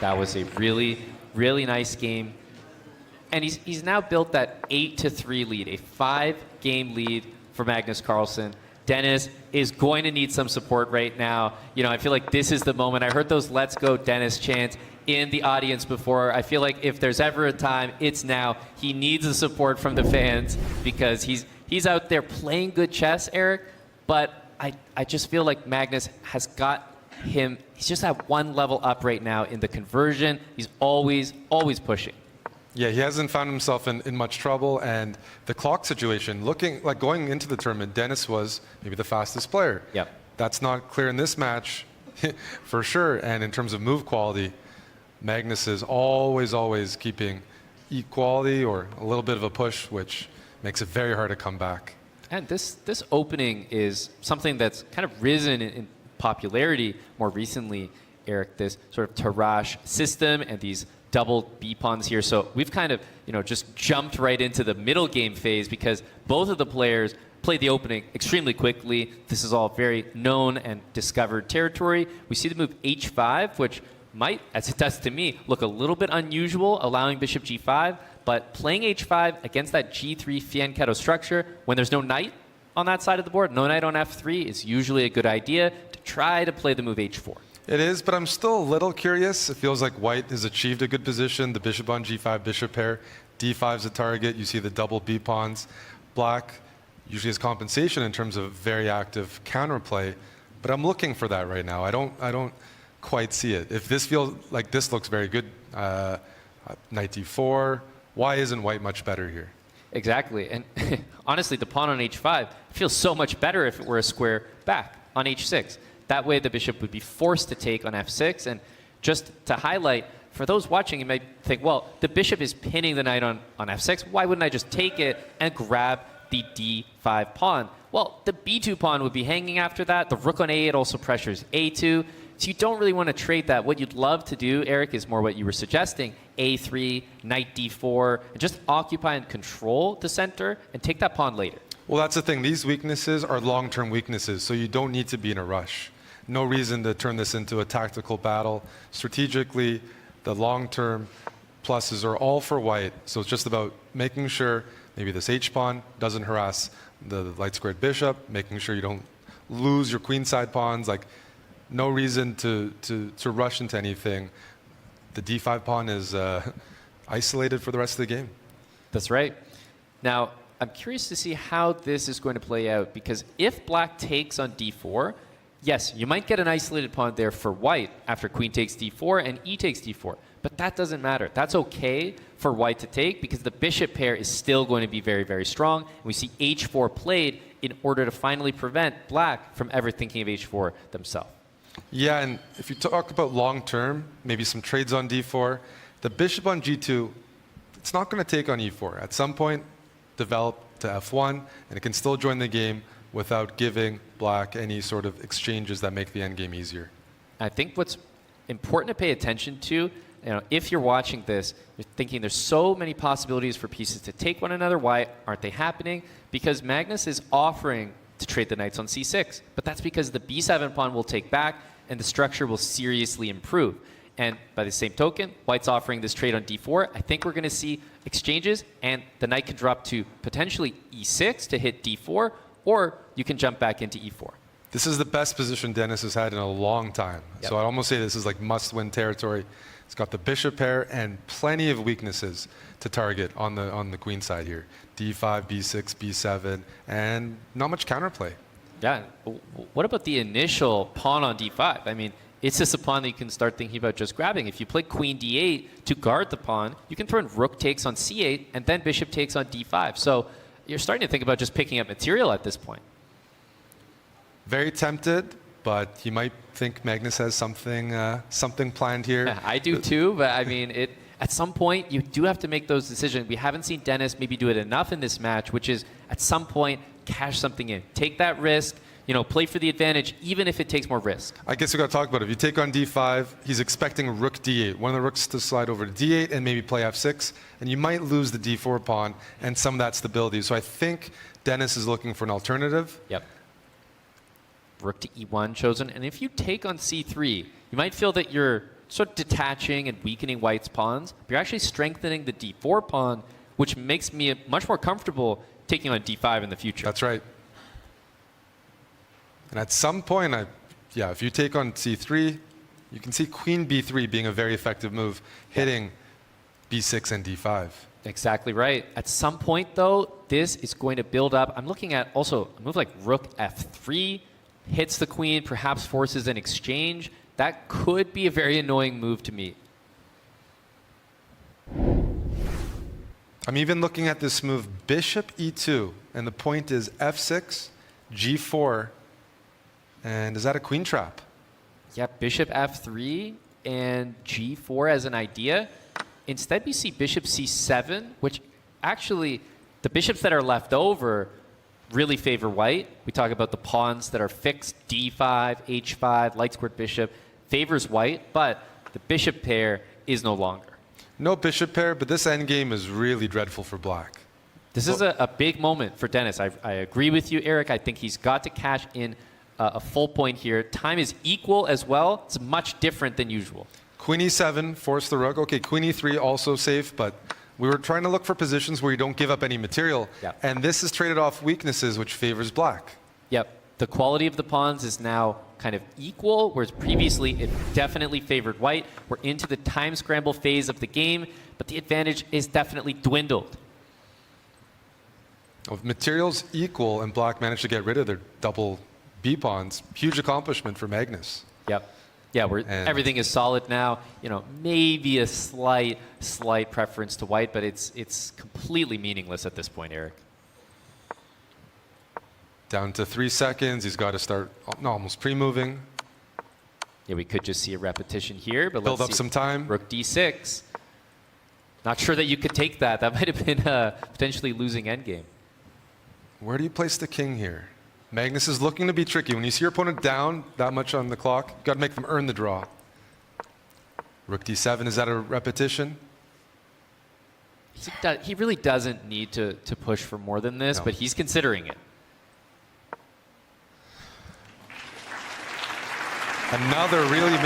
That was a really, really nice game. And he's now built that 8-3 lead, a 5-game lead for Magnus Carlsen. Denis is going to need some support right now. You know, I feel like this is the moment. I heard those "Let's go Denis" chants in the audience before. I feel like if there's ever a time, it's now. He needs the support from the fans because he's out there playing good chess, Eric. But I just feel like Magnus has got him. He's just at one level up right now in the conversion. He's always pushing. Yeah, he hasn't found himself in much trouble, and the clock situation, looking like going into the tournament, Denis was maybe the fastest player. Yep. That's not clear in this match, for sure. And in terms of move quality, Magnus is always keeping equality or a little bit of a push, which makes it very hard to come back. And this opening is something that's kind of risen in popularity more recently, Eric, this sort of TARRASCH system and these double B pawns here. So we've kind of, just jumped right into the middle game phase because both of the players played the opening extremely quickly. This is all very known and discovered territory. We see the move H5, which might, as it does to me, look a little bit unusual, allowing bishop G5, but playing H5 against that G3 fianchetto structure when there's no knight on that side of the board, no knight on F3, is usually a good idea to try to play the move H4. It is, but I'm still a little curious. It feels like white has achieved a good position. The bishop on G5, bishop pair. D5 is the target. You see the double B pawns. Black usually has compensation in terms of very active counterplay, but I'm looking for that right now. I don't quite see it. If this feels like this looks very good, knight D4, why isn't white much better here? Exactly, and honestly, the pawn on H5 feels so much better if it were a square back on H6. That way the bishop would be forced to take on F6. And just to highlight, for those watching, you might think, well, the bishop is pinning the knight on F6. Why wouldn't I just take it and grab the D5 pawn? Well, the B2 pawn would be hanging after that. The rook on A8 also pressures A2. So you don't really want to trade that. What you'd love to do, Eric, is more what you were suggesting. A3, knight D4, and just occupy and control the center and take that pawn later. Well, that's the thing. These weaknesses are long-term weaknesses, so you don't need to be in a rush. No reason to turn this into a tactical battle. Strategically, the long-term pluses are all for white. So it's just about making sure maybe this H-pawn doesn't harass the light-squared bishop, making sure you don't lose your queenside pawns. Like, no reason to rush into anything. The D5 pawn is isolated for the rest of the game. That's right. Now, I'm curious to see how this is going to play out, because if black takes on D4, yes, you might get an isolated pawn there for white after queen takes D4 and E takes D4. But that doesn't matter. That's okay for white to take because the bishop pair is still going to be very, very strong. And we see H4 played in order to finally prevent black from ever thinking of H4 themselves. Yeah, and if you talk about long-term, maybe some trades on D4, the bishop on G2, it's not going to take on E4. At some point, develop to F1, and it can still join the game without giving black any sort of exchanges that make the endgame easier. I think what's important to pay attention to, if you're watching this, you're thinking there's so many possibilities for pieces to take one another. Why aren't they happening? Because Magnus is offering to trade the knights on C6, but that's because the B7 pawn will take back and the structure will seriously improve. And by the same token, white's offering this trade on D4. I think we're going to see exchanges, and the knight can drop to potentially E6 to hit D4, or you can jump back into E4. This is the best position Denis has had in a long time. Yep. So I'd almost say this is like must-win territory. It's got the bishop pair and plenty of weaknesses to target on the queen side here. D5, B6, B7, and not much counterplay. Yeah. What about the initial pawn on D5? I mean, it's just a pawn that you can start thinking about just grabbing. If you play queen D8 to guard the pawn, you can throw in rook takes on C8 and then bishop takes on D5. So you're starting to think about just picking up material at this point. Very tempted, but you might think Magnus has something planned here. I do too, but I mean, at some point, you do have to make those decisions. We haven't seen Denis maybe do it enough in this match, which is at some point, cash something in. Take that risk, play for the advantage, even if it takes more risk. I guess we've got to talk about it. If you take on D5, he's expecting rook D8. One of the rooks to slide over to D8 and maybe play F6, and you might lose the D4 pawn and some of that stability. So I think Denis is looking for an alternative. Yep. Rook to E1 chosen. And if you take on C3, you might feel that you're sort of detaching and weakening white's pawns. But you're actually strengthening the d4 pawn, which makes me much more comfortable taking on d5 in the future. That's right. And at some point, if you take on c3, you can see queen b3 being a very effective move, hitting b6 and d5. Exactly right. At some point, though, this is going to build up. I'm looking at also a move like rook f3, hits the queen, perhaps forces an exchange. That could be a very annoying move to me. I'm even looking at this move, bishop e2, and the point is f6, g4, and is that a queen trap? Yeah, bishop f3 and g4 as an idea. Instead, we see bishop c7, which actually, the bishops that are left over really favor white. We talk about the pawns that are fixed, d5, h5, light squared bishop, favors white, but the bishop pair is no longer. No bishop pair, but this endgame is really dreadful for black. This is a big moment for Denis. I agree with you, Eric. I think he's got to cash in a full point here. Time is equal as well. It's much different than usual. Queen e7, force the rook. Okay, queen e3 also safe, but we were trying to look for positions where you don't give up any material. Yep. And this is traded off weaknesses, which favors black. Yep. The quality of the pawns is now kind of equal, whereas previously it definitely favored white. We're into the time scramble phase of the game, but the advantage is definitely dwindled. With materials equal and black managed to get rid of their double B pawns, huge accomplishment for Magnus. Yep. Yeah, everything is solid now. You know, maybe a slight preference to white, but it's completely meaningless at this point, Eric. Down to 3 seconds. He's got to start almost pre-moving. Yeah, we could just see a repetition here, but Build let's up see. some time. Rook d6. Not sure that you could take that. That might have been a potentially losing endgame. Where do you place the king here? Magnus is looking to be tricky. When you see your opponent down that much on the clock, you've got to make them earn the draw. Rook d7, is that a repetition? He really doesn't need to push for more than this, No. but he's considering it. Another really